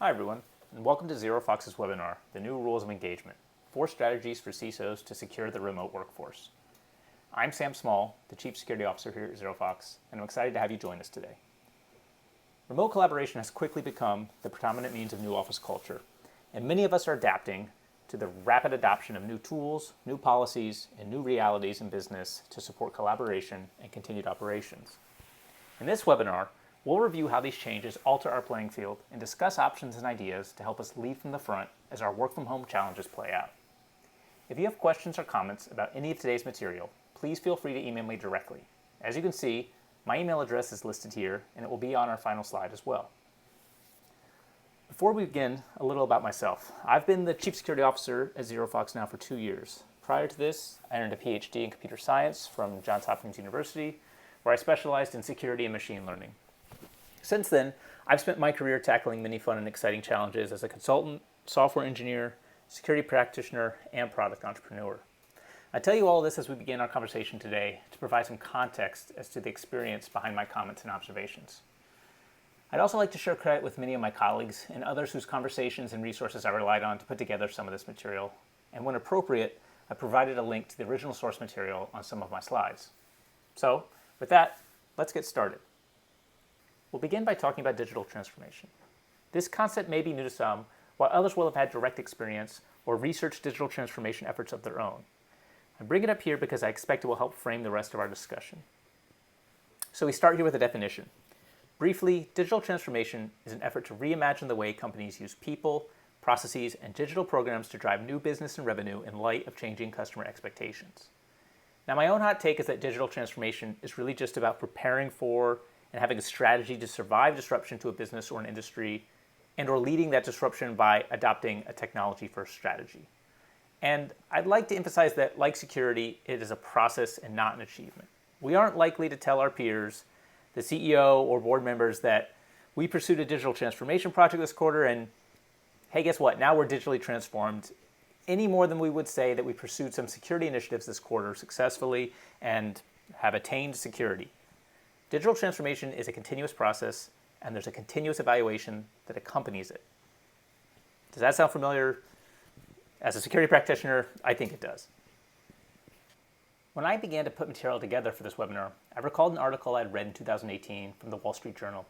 Hi everyone, and welcome to ZeroFox's webinar, The New Rules of Engagement, 4 Strategies for CISOs to Secure the Remote Workforce. I'm Sam Small, the Chief Security Officer here at ZeroFox, and I'm excited to have you join us today. Remote collaboration has quickly become the predominant means of new office culture, and many of us are adapting to the rapid adoption of new tools, new policies, and new realities in business to support collaboration and continued operations. In this webinar, we'll review how these changes alter our playing field and discuss options and ideas to help us lead from the front as our work-from-home challenges play out. If you have questions or comments about any of today's material, please feel free to email me directly. As you can see, my email address is listed here, and it will be on our final slide as well. Before we begin, a little about myself. I've been the Chief Security Officer at ZeroFox now for 2 years. Prior to this, I earned a PhD in computer science from Johns Hopkins University, where I specialized in security and machine learning. Since then, I've spent my career tackling many fun and exciting challenges as a consultant, software engineer, security practitioner, and product entrepreneur. I tell you all this as we begin our conversation today to provide some context as to the experience behind my comments and observations. I'd also like to share credit with many of my colleagues and others whose conversations and resources I relied on to put together some of this material, and when appropriate, I provided a link to the original source material on some of my slides. So, with that, let's get started. We'll begin by talking about digital transformation. This concept may be new to some, while others will have had direct experience or researched digital transformation efforts of their own. I bring it up here because I expect it will help frame the rest of our discussion. So we start here with a definition. Briefly, digital transformation is an effort to reimagine the way companies use people, processes, and digital programs to drive new business and revenue in light of changing customer expectations. Now, my own hot take is that digital transformation is really just about preparing for and having a strategy to survive disruption to a business or an industry, and or leading that disruption by adopting a technology-first strategy. And I'd like to emphasize that, like security, it is a process and not an achievement. We aren't likely to tell our peers, the CEO or board members, that we pursued a digital transformation project this quarter and, hey, guess what, now we're digitally transformed, any more than we would say that we pursued some security initiatives this quarter successfully and have attained security. Digital transformation is a continuous process, and there's a continuous evaluation that accompanies it. Does that sound familiar? As a security practitioner, I think it does. When I began to put material together for this webinar, I recalled an article I'd read in 2018 from the Wall Street Journal.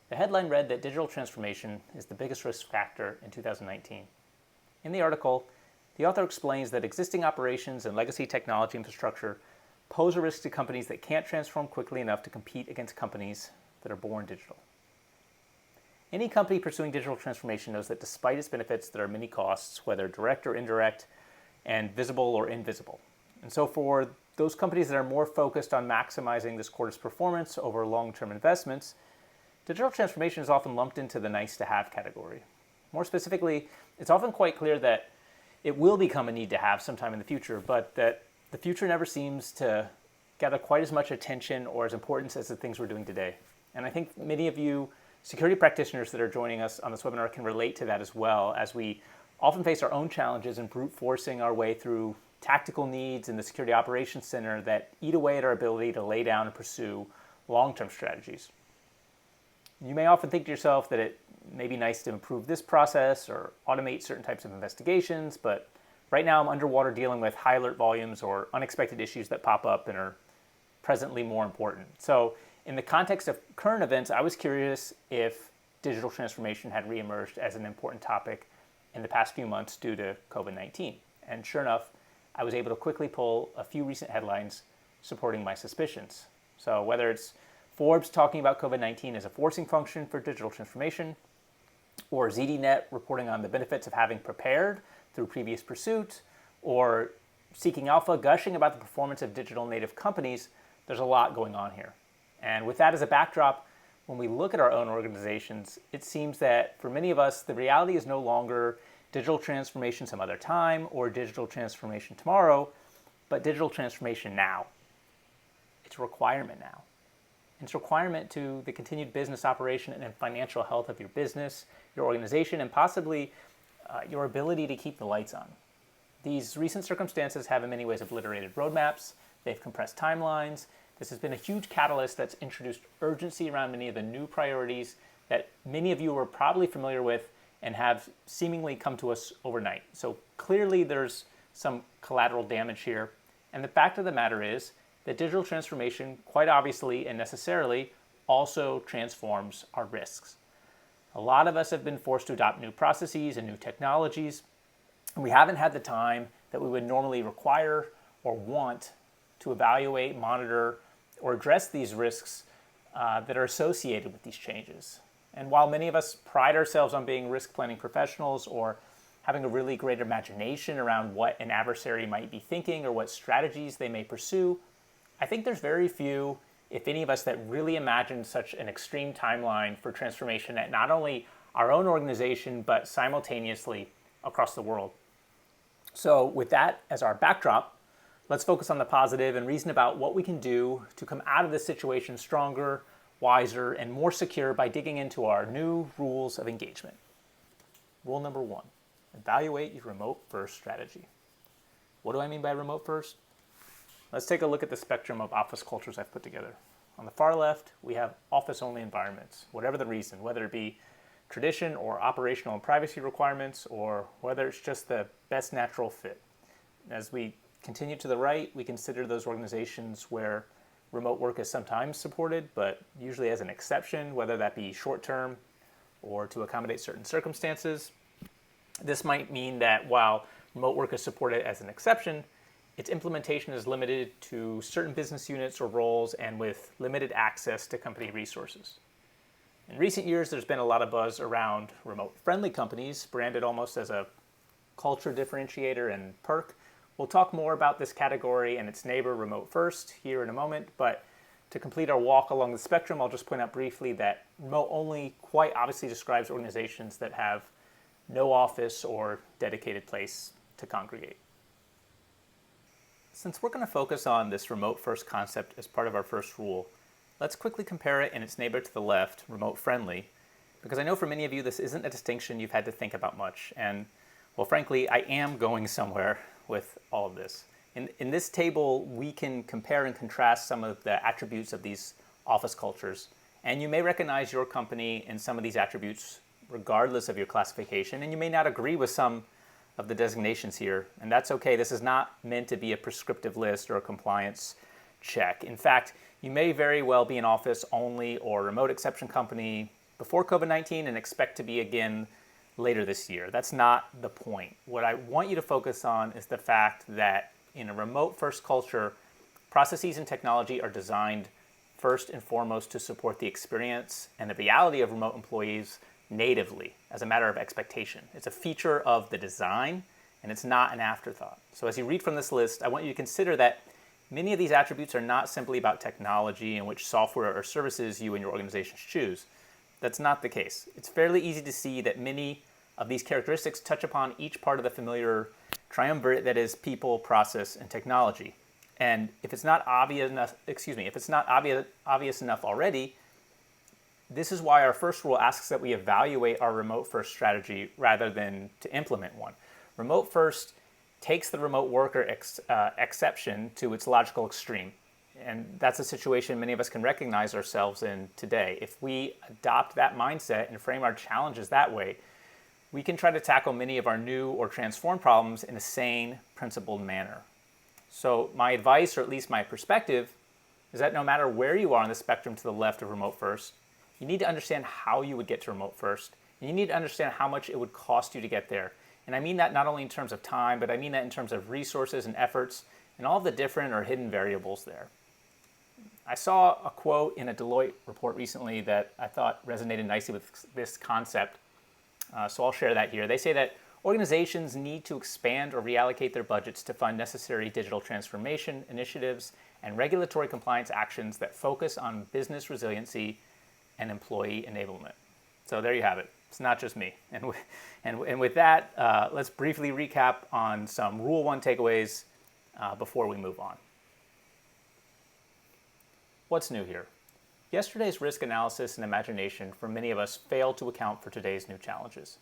The headline read that digital transformation is the biggest risk factor in 2019. In the article, the author explains that existing operations and legacy technology infrastructure pose a risk to companies that can't transform quickly enough to compete against companies that are born digital. Any company pursuing digital transformation knows that despite its benefits, there are many costs, whether direct or indirect, and visible or invisible. And so for those companies that are more focused on maximizing this quarter's performance over long-term investments, digital transformation is often lumped into the nice-to-have category. More specifically, it's often quite clear that it will become a need-to-have sometime in the future, but that the future never seems to gather quite as much attention or as importance as the things we're doing today. And I think many of you security practitioners that are joining us on this webinar can relate to that as well, as we often face our own challenges in brute forcing our way through tactical needs in the Security Operations Center that eat away at our ability to lay down and pursue long-term strategies. You may often think to yourself that it may be nice to improve this process or automate certain types of investigations, but right now I'm underwater dealing with high alert volumes or unexpected issues that pop up and are presently more important. So in the context of current events, I was curious if digital transformation had reemerged as an important topic in the past few months due to COVID-19. And sure enough, I was able to quickly pull a few recent headlines supporting my suspicions. So whether it's Forbes talking about COVID-19 as a forcing function for digital transformation, or ZDNet reporting on the benefits of having prepared through previous pursuits, or Seeking Alpha gushing about the performance of digital native companies, there's a lot going on here. And with that as a backdrop, when we look at our own organizations, it seems that for many of us, the reality is no longer digital transformation some other time or digital transformation tomorrow, but digital transformation now. It's a requirement now. It's a requirement to the continued business operation and financial health of your business, your organization, and possibly your ability to keep the lights on. These recent circumstances have in many ways obliterated roadmaps, they've compressed timelines. This has been a huge catalyst that's introduced urgency around many of the new priorities that many of you are probably familiar with and have seemingly come to us overnight. So clearly there's some collateral damage here. And the fact of the matter is that digital transformation, quite obviously and necessarily, also transforms our risks. A lot of us have been forced to adopt new processes and new technologies, and we haven't had the time that we would normally require or want to evaluate, monitor, or address these risks that are associated with these changes. And while many of us pride ourselves on being risk planning professionals or having a really great imagination around what an adversary might be thinking or what strategies they may pursue, I think there's very few, if any of us, that really imagine such an extreme timeline for transformation at not only our own organization, but simultaneously across the world. So with that as our backdrop, let's focus on the positive and reason about what we can do to come out of this situation stronger, wiser, and more secure by digging into our new rules of engagement. Rule number 1, evaluate your remote first strategy. What do I mean by remote first? Let's take a look at the spectrum of office cultures I've put together. On the far left, we have office-only environments, whatever the reason, whether it be tradition or operational and privacy requirements, or whether it's just the best natural fit. As we continue to the right, we consider those organizations where remote work is sometimes supported, but usually as an exception, whether that be short-term or to accommodate certain circumstances. This might mean that while remote work is supported as an exception, its implementation is limited to certain business units or roles and with limited access to company resources. In recent years, there's been a lot of buzz around remote-friendly companies, branded almost as a culture differentiator and perk. We'll talk more about this category and its neighbor, remote first, here in a moment, but to complete our walk along the spectrum, I'll just point out briefly that remote only quite obviously describes organizations that have no office or dedicated place to congregate. Since we're going to focus on this remote first concept as part of our first rule, let's quickly compare it and its neighbor to the left, remote friendly, because I know for many of you this isn't a distinction you've had to think about much, and well, frankly, I am going somewhere with all of this. In this table, we can compare and contrast some of the attributes of these office cultures, and you may recognize your company in some of these attributes regardless of your classification, and you may not agree with some of the designations here, and that's okay. This is not meant to be a prescriptive list or a compliance check. In fact, you may very well be an office only or remote exception company before COVID-19 and expect to be again later this year. That's not the point. What I want you to focus on is the fact that in a remote first culture, processes and technology are designed first and foremost to support the experience and the reality of remote employees natively as a matter of expectation. It's a feature of the design and it's not an afterthought. So as you read from this list, I want you to consider that many of these attributes are not simply about technology and which software or services you and your organizations choose. That's not the case. It's fairly easy to see that many of these characteristics touch upon each part of the familiar triumvirate that is people, process, and technology. And if it's not obvious enough already, this is why our first rule asks that we evaluate our remote first strategy rather than to implement one. Remote first takes the remote worker exception to its logical extreme. And that's a situation many of us can recognize ourselves in today. If we adopt that mindset and frame our challenges that way, we can try to tackle many of our new or transformed problems in a sane, principled manner. So my advice, or at least my perspective, is that no matter where you are on the spectrum to the left of remote first, you need to understand how you would get to remote first, and you need to understand how much it would cost you to get there. And I mean that not only in terms of time, but I mean that in terms of resources and efforts and all the different or hidden variables there. I saw a quote in a Deloitte report recently that I thought resonated nicely with this concept, so I'll share that here. They say that organizations need to expand or reallocate their budgets to fund necessary digital transformation initiatives and regulatory compliance actions that focus on business resiliency and employee enablement. So there you have it. It's not just me. And with that, let's briefly recap on some Rule 1 takeaways before we move on. What's new here? Yesterday's risk analysis and imagination for many of us failed to account for today's new challenges.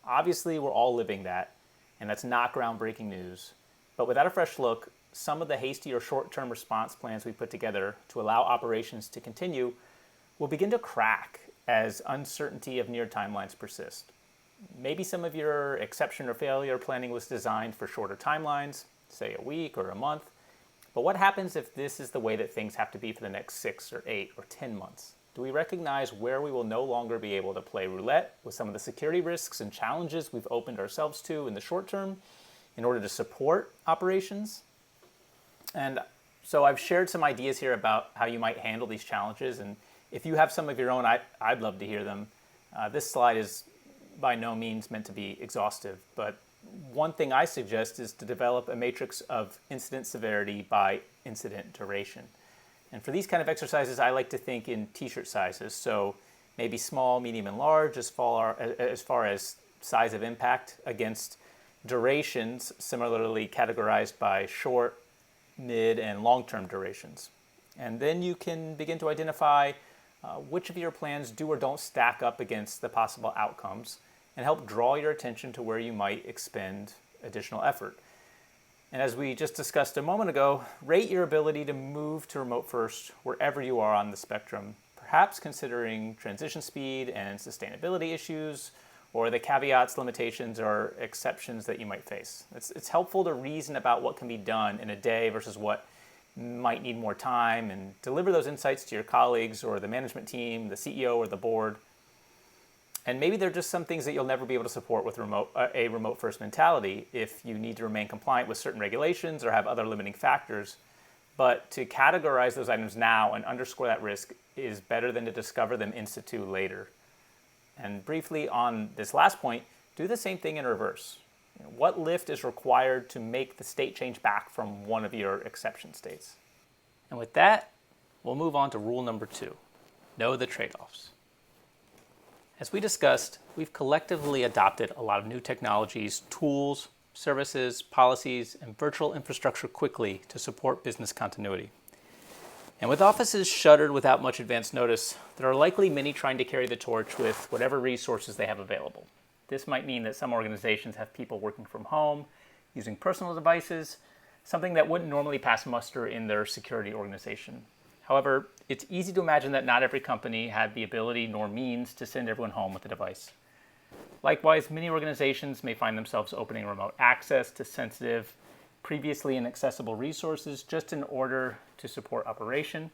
Obviously, we're all living that, and that's not groundbreaking news. But without a fresh look, some of the hasty or short-term response plans we put together to allow operations to continue will begin to crack as uncertainty of near timelines persist. Maybe some of your exception or failure planning was designed for shorter timelines, say a week or a month. But what happens if this is the way that things have to be for the next 6 or 8 or 10 months? Do we recognize where we will no longer be able to play roulette with some of the security risks and challenges we've opened ourselves to in the short term in order to support operations? And so I've shared some ideas here about how you might handle these challenges. And if you have some of your own, I'd love to hear them. This slide is by no means meant to be exhaustive, but one thing I suggest is to develop a matrix of incident severity by incident duration. And for these kind of exercises, I like to think in t-shirt sizes. So maybe small, medium, and large as far as size of impact against durations similarly categorized by short, mid, and long-term durations. And then you can begin to identify which of your plans do or don't stack up against the possible outcomes and help draw your attention to where you might expend additional effort. And as we just discussed a moment ago, rate your ability to move to remote first wherever you are on the spectrum, perhaps considering transition speed and sustainability issues, or the caveats, limitations, or exceptions that you might face. It's helpful to reason about what can be done in a day versus what might need more time, and deliver those insights to your colleagues or the management team, the CEO or the board. And maybe there are just some things that you'll never be able to support with a remote first mentality if you need to remain compliant with certain regulations or have other limiting factors. But to categorize those items now and underscore that risk is better than to discover them in situ later. And briefly on this last point, do the same thing in reverse. What lift is required to make the state change back from one of your exception states? And with that, we'll move on to rule number 2, know the trade-offs. As we discussed, we've collectively adopted a lot of new technologies, tools, services, policies, and virtual infrastructure quickly to support business continuity. And with offices shuttered without much advance notice, there are likely many trying to carry the torch with whatever resources they have available. This might mean that some organizations have people working from home, using personal devices, something that wouldn't normally pass muster in their security organization. However, it's easy to imagine that not every company had the ability nor means to send everyone home with a device. Likewise, many organizations may find themselves opening remote access to sensitive, previously inaccessible resources just in order to support operation.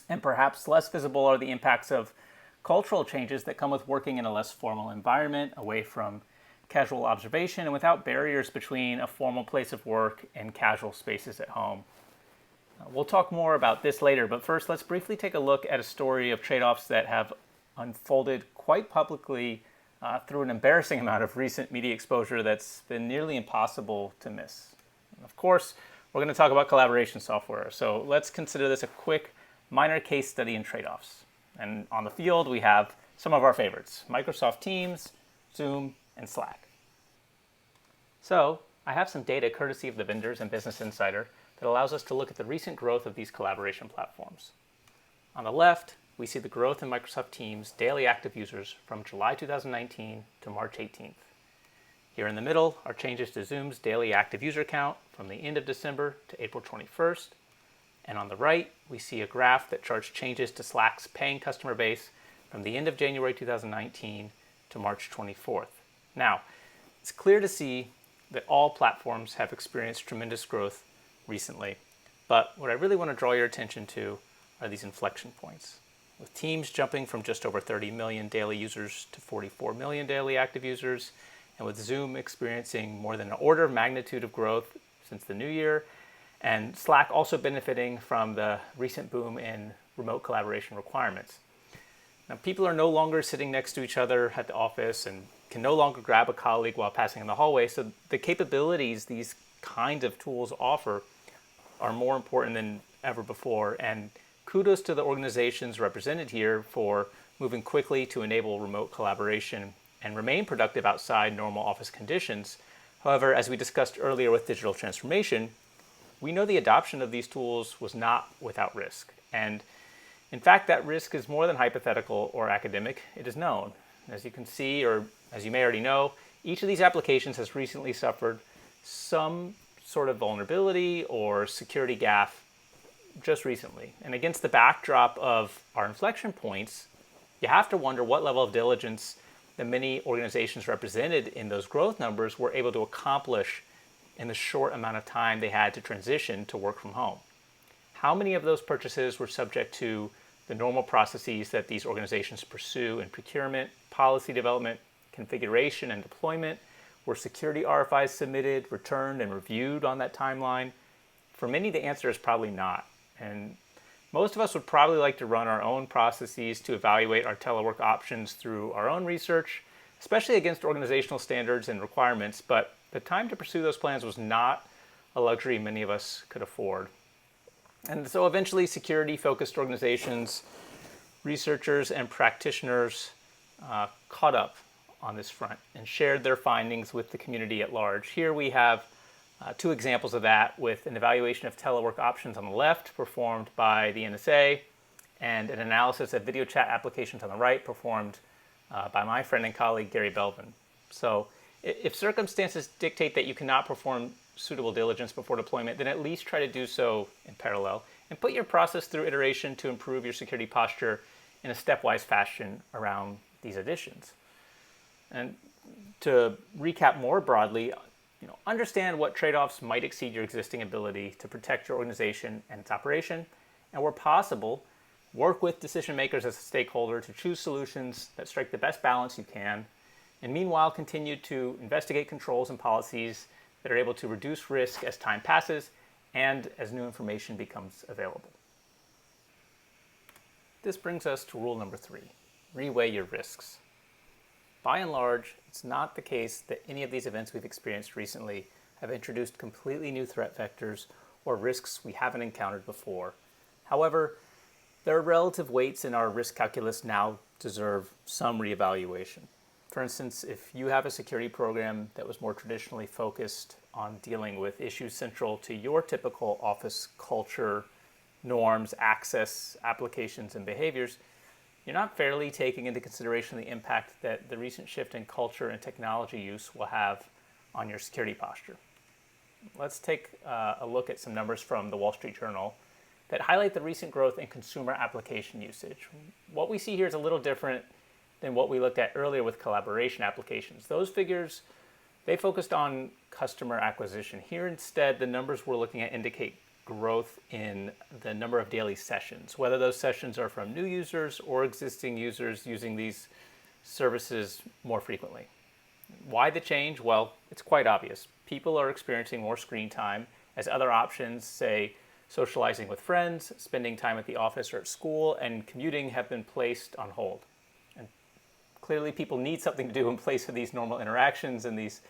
And perhaps less visible are the impacts of cultural changes that come with working in a less formal environment, away from casual observation and without barriers between a formal place of work and casual spaces at home. We'll talk more about this later, but first let's briefly take a look at a story of trade-offs that have unfolded quite publicly through an embarrassing amount of recent media exposure that's been nearly impossible to miss. And of course, we're going to talk about collaboration software, so let's consider this a quick, minor case study in trade-offs. And on the field, we have some of our favorites: Microsoft Teams, Zoom, and Slack. So I have some data courtesy of the vendors and Business Insider that allows us to look at the recent growth of these collaboration platforms. On the left, we see the growth in Microsoft Teams daily active users from July 2019 to March 18th. Here in the middle are changes to Zoom's daily active user count from the end of December to April 21st. And on the right, we see a graph that charts changes to Slack's paying customer base from the end of January 2019 to March 24th. Now, it's clear to see that all platforms have experienced tremendous growth recently, but what I really want to draw your attention to are these inflection points. With Teams jumping from just over 30 million daily users to 44 million daily active users, and with Zoom experiencing more than an order of magnitude of growth since the new year, and Slack also benefiting from the recent boom in remote collaboration requirements. Now, people are no longer sitting next to each other at the office and can no longer grab a colleague while passing in the hallway, so the capabilities these kinds of tools offer are more important than ever before. And kudos to the organizations represented here for moving quickly to enable remote collaboration and remain productive outside normal office conditions. However, as we discussed earlier with digital transformation, we know the adoption of these tools was not without risk. And in fact, that risk is more than hypothetical or academic. It is known. As you can see, or as you may already know, each of these applications has recently suffered some sort of vulnerability or security gaffe just recently. And against the backdrop of our inflection points, you have to wonder what level of diligence the many organizations represented in those growth numbers were able to accomplish in the short amount of time they had to transition to work from home. How many of those purchases were subject to the normal processes that these organizations pursue in procurement, policy development, configuration, and deployment? Were security RFIs submitted, returned, and reviewed on that timeline? For many, the answer is probably not. And most of us would probably like to run our own processes to evaluate our telework options through our own research, especially against organizational standards and requirements, but the time to pursue those plans was not a luxury many of us could afford. And so eventually security-focused organizations, researchers, and practitioners caught up on this front and shared their findings with the community at large. Here we have two examples of that, with an evaluation of telework options on the left performed by the NSA and an analysis of video chat applications on the right performed by my friend and colleague Gary Belvin. So if circumstances dictate that you cannot perform suitable diligence before deployment, then at least try to do so in parallel and put your process through iteration to improve your security posture in a stepwise fashion around these additions. And to recap more broadly, understand what trade-offs might exceed your existing ability to protect your organization and its operation, and where possible, work with decision makers as a stakeholder to choose solutions that strike the best balance you can, and meanwhile continue to investigate controls and policies that are able to reduce risk as time passes and as new information becomes available. This brings us to rule number 3, reweigh your risks. By and large, it's not the case that any of these events we've experienced recently have introduced completely new threat vectors or risks we haven't encountered before. However, their relative weights in our risk calculus now deserve some reevaluation. For instance, if you have a security program that was more traditionally focused on dealing with issues central to your typical office culture, norms, access, applications, and behaviors, you're not fairly taking into consideration the impact that the recent shift in culture and technology use will have on your security posture. Let's take a look at some numbers from the Wall Street Journal that highlight the recent growth in consumer application usage. What we see here is a little different than what we looked at earlier with collaboration applications. Those figures, they focused on customer acquisition. Here instead, the numbers we're looking at indicate growth in the number of daily sessions, whether those sessions are from new users or existing users using these services more frequently. Why the change? Well, it's quite obvious. People are experiencing more screen time as other options, say socializing with friends, spending time at the office or at school, and commuting have been placed on hold. And clearly people need something to do in place of these normal interactions, and these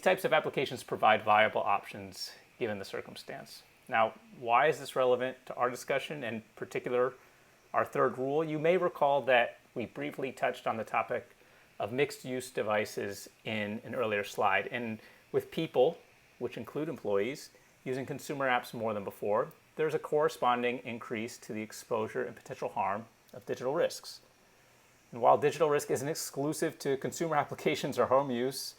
types of applications provide viable options given the circumstance. Now, why is this relevant to our discussion, and in particular our third rule? You may recall that we briefly touched on the topic of mixed-use devices in an earlier slide. And with people, which include employees, using consumer apps more than before, there's a corresponding increase to the exposure and potential harm of digital risks. And while digital risk isn't exclusive to consumer applications or home use,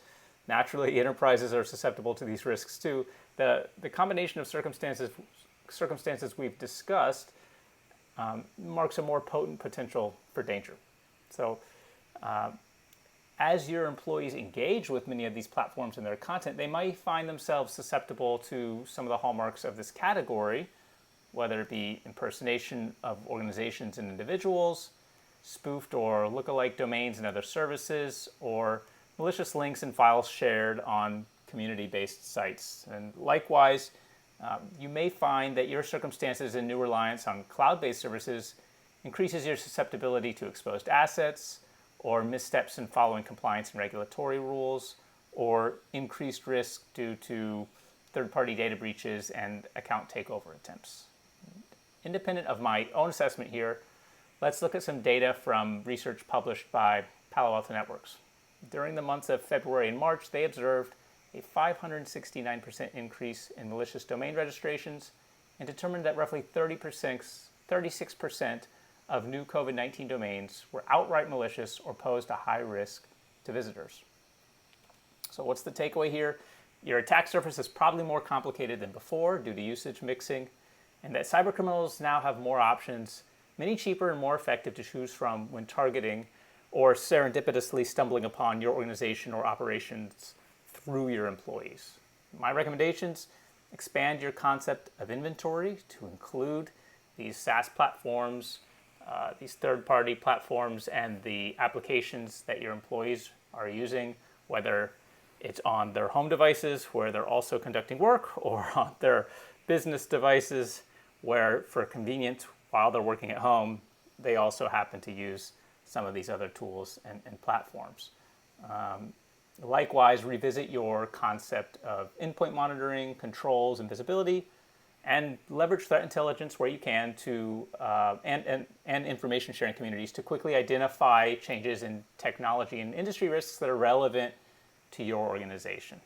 naturally enterprises are susceptible to these risks too. The combination of circumstances we've discussed marks a more potent potential for danger. So as your employees engage with many of these platforms and their content, they might find themselves susceptible to some of the hallmarks of this category, whether it be impersonation of organizations and individuals, spoofed or lookalike domains and other services, or malicious links and files shared on community-based sites. And likewise, you may find that your circumstances and new reliance on cloud-based services increases your susceptibility to exposed assets, or missteps in following compliance and regulatory rules, or increased risk due to third-party data breaches and account takeover attempts. Independent of my own assessment here, let's look at some data from research published by Palo Alto Networks. During the months of February and March, they observed a 569% increase in malicious domain registrations and determined that roughly 36% of new COVID-19 domains were outright malicious or posed a high risk to visitors. So what's the takeaway here? Your attack surface is probably more complicated than before due to usage mixing, and that cybercriminals now have more options many cheaper and more effective to choose from when targeting or serendipitously stumbling upon your organization or operations through your employees. My recommendations: expand your concept of inventory to include these SaaS platforms, these third-party platforms, and the applications that your employees are using, whether it's on their home devices where they're also conducting work, or on their business devices where, for convenience, while they're working at home, they also happen to use some of these other tools and platforms. Likewise, revisit your concept of endpoint monitoring, controls, and visibility, and leverage threat intelligence where you can to and information sharing communities to quickly identify changes in technology and industry risks that are relevant to your organization.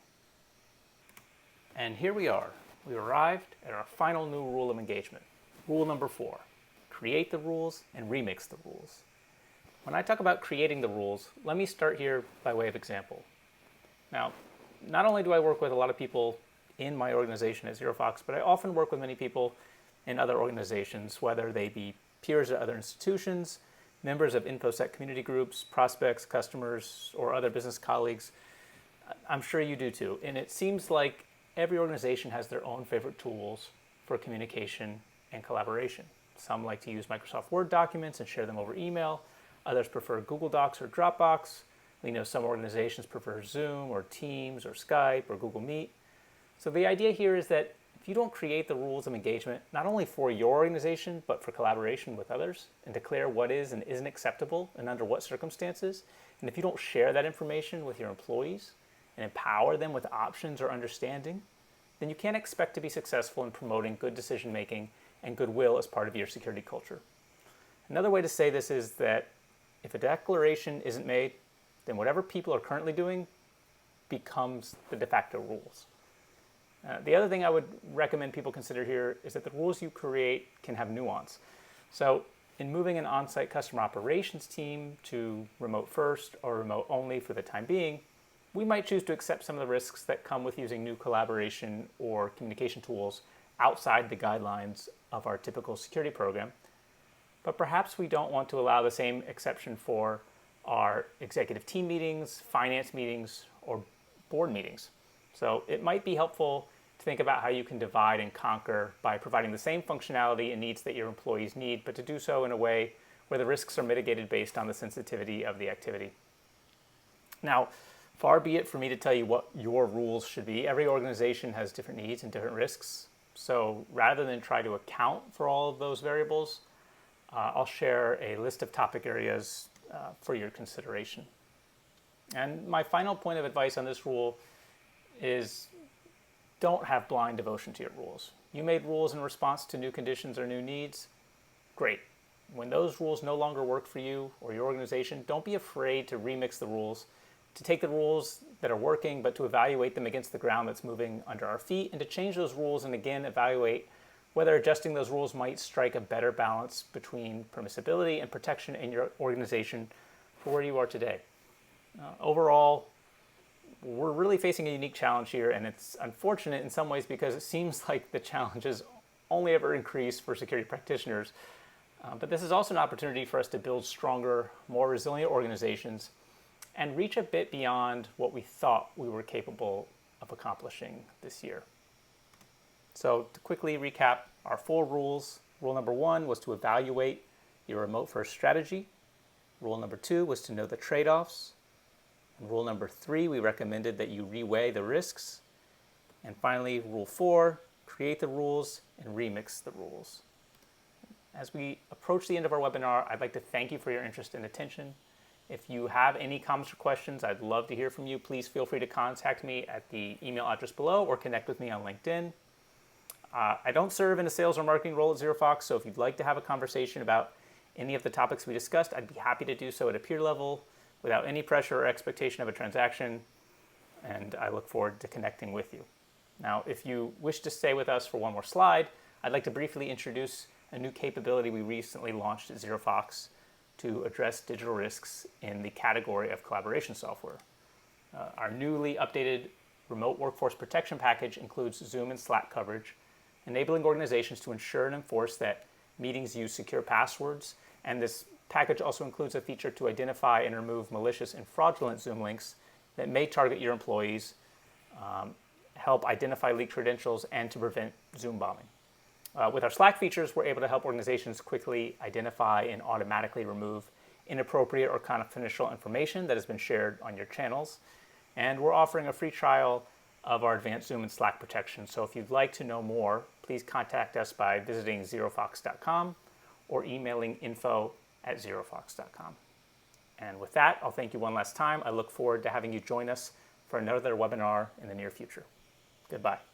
And here we are. We arrived at our final new rule of engagement. Rule number 4: create the rules and remix the rules. When I talk about creating the rules, let me start here by way of example. Now, not only do I work with a lot of people in my organization at ZeroFox, but I often work with many people in other organizations, whether they be peers at other institutions, members of InfoSec community groups, prospects, customers, or other business colleagues. I'm sure you do too. And it seems like every organization has their own favorite tools for communication and collaboration. Some like to use Microsoft Word documents and share them over email. Others prefer Google Docs or Dropbox. We know some organizations prefer Zoom or Teams or Skype or Google Meet. So the idea here is that if you don't create the rules of engagement, not only for your organization, but for collaboration with others, and declare what is and isn't acceptable and under what circumstances, and if you don't share that information with your employees and empower them with options or understanding, then you can't expect to be successful in promoting good decision making and goodwill as part of your security culture. Another way to say this is that if a declaration isn't made, then whatever people are currently doing becomes the de facto rules. The other thing I would recommend people consider here is that the rules you create can have nuance. So in moving an on-site customer operations team to remote first or remote only for the time being, we might choose to accept some of the risks that come with using new collaboration or communication tools outside the guidelines of our typical security program. But perhaps we don't want to allow the same exception for our executive team meetings, finance meetings, or board meetings. So it might be helpful to think about how you can divide and conquer by providing the same functionality and needs that your employees need, but to do so in a way where the risks are mitigated based on the sensitivity of the activity. Now, far be it for me to tell you what your rules should be. Every organization has different needs and different risks. So rather than try to account for all of those variables, I'll share a list of topic areas for your consideration. And my final point of advice on this rule is don't have blind devotion to your rules. You made rules in response to new conditions or new needs. Great. When those rules no longer work for you or your organization, don't be afraid to remix the rules, to take the rules that are working, but to evaluate them against the ground that's moving under our feet, and to change those rules and again evaluate whether adjusting those rules might strike a better balance between permissibility and protection in your organization for where you are today. Overall, we're really facing a unique challenge here, and it's unfortunate in some ways because it seems like the challenges only ever increase for security practitioners. But this is also an opportunity for us to build stronger, more resilient organizations and reach a bit beyond what we thought we were capable of accomplishing this year. So to quickly recap our 4 rules, rule number 1 was to evaluate your remote first strategy. Rule number 2 was to know the trade-offs. And rule number 3, we recommended that you reweigh the risks. And finally, rule 4, create the rules and remix the rules. As we approach the end of our webinar, I'd like to thank you for your interest and attention. If you have any comments or questions, I'd love to hear from you. Please feel free to contact me at the email address below or connect with me on LinkedIn. I don't serve in a sales or marketing role at ZeroFox, so if you'd like to have a conversation about any of the topics we discussed, I'd be happy to do so at a peer level without any pressure or expectation of a transaction, and I look forward to connecting with you. Now, if you wish to stay with us for one more slide, I'd like to briefly introduce a new capability we recently launched at ZeroFox to address digital risks in the category of collaboration software. Our newly updated remote workforce protection package includes Zoom and Slack coverage, enabling organizations to ensure and enforce that meetings use secure passwords, and this package also includes a feature to identify and remove malicious and fraudulent Zoom links that may target your employees, help identify leaked credentials, and to prevent Zoom bombing. With our Slack features, we're able to help organizations quickly identify and automatically remove inappropriate or confidential information that has been shared on your channels. And we're offering a free trial of our advanced Zoom and Slack protection. So if you'd like to know more, please contact us by visiting zerofox.com or emailing info@zerofox.com. And with that, I'll thank you one last time. I look forward to having you join us for another webinar in the near future. Goodbye.